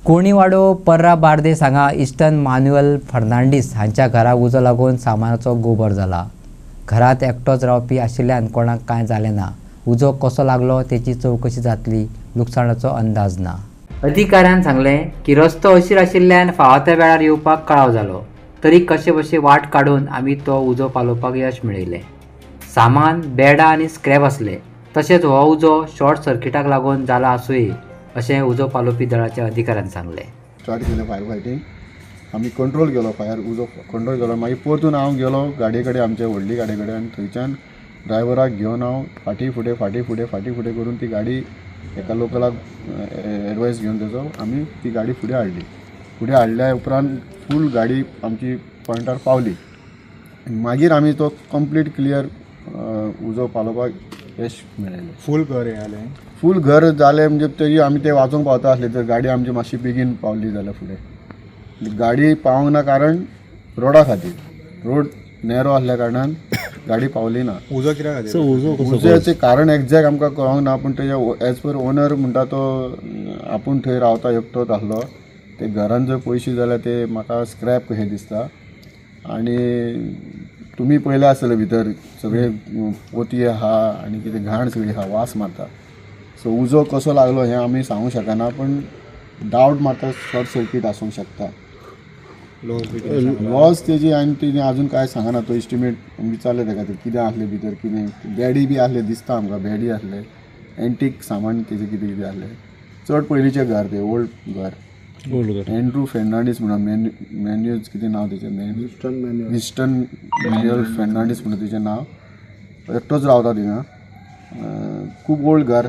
कोणीवाडो पर्रा बार्देस हांगा eastern manual Fernandes हांच्या घरा उजो लागून सामानाचो गोबर जाला। घरात एकटोच रावपी आशिल्ल्यान कोणाक कांय जालें ना। उजो कसो लागलो तेची चवकशी जातली, लुकसाणाचो अंदाज ना। अधिकाऱ्यान सांगलें की रस्तो अशीर आशिल्ल्यान फावो त्या वेळार येवपाक कळाव जालो, तरी कशे बशे वाट काडून आमी तो उजो पालोवपाक यश मेळयलें। सामान, बेडां आनी स्क्रॅप आसले, तशेंच हो उजो शॉर्ट सर्किटाक लागून जाला आसूंय अशें उजो पालोवपी दळाच्या अधिकाऱ्यान सांगलें। स्टार्ट केलें फायर फायटींग, आमी कंट्रोल केलो, फायर उजो कंट्रोल केलो। मागीर परतून हांव गेलो गाडये कडेन, आमचे व्हडली गाडये कडेन, आनी थंयच्यान ड्रायव्हराक घेवन हांव फाटी फुडें करून ती गाडी एका लोकलाक एडवायस घेवन तेजो आमी ती गाडी फुडें हाडल्या उपरांत फूल गाडी आमची पॉयंटार पावली। मागीर आमी तो कंप्लीट क्लियर उजो पालोवपाक यश मेळयलें। फूल घर जालें म्हणजे तरी आमी ते वाचूंक पावता आसले, तर गाडी आमची मातशी बेगीन पावली जाल्यार फुडें। गाडी पावूंक ना कारण रोडा खातीर, रोड नॅरो आसल्या कारणान गाडी पावली ना। उजो कित्याक खातीर? उजोचें कारण एक्झॅक्ट आमकां कळोंक ना, पूण तेजे एज पर ओनर म्हणटा तो आपूण थंय रावता एकटोच आसलो। ते घरान जर पयशे जाल्यार ते म्हाका स्क्रॅप कशें दिसता। आनी तुमी पळयलें आसतलें भितर सगळे पोतये आहा आनी कितें घाण सगळी आहा, वास मारता। सो उजो कसो लागलो हें आमी सांगूंक शकना, पूण डावट मारता शॉर्ट सर्कीट आसूंक शकता। लॉस तेजी आनी तेणी आजून कांय सांगना। तो एस्टिमेट विचारले तेका कितें आसलें भितर, कितें बॅडी बी आसले दिसता आमकां, बॅडी आसले, एंटीक सामान तेजें कितें कितें आसलें। चड पयलींचें घर तें, ओल्ड घर। एंड्रू फेर्नांडीस म्हणून मॅन्युअल्स कितें नांव तेचें, इस्टर्न मॅन्युअल फेर्नांडीस म्हणून तेचें नांव। एकटोच रावता थिंगा, खूब ओल्ड घर।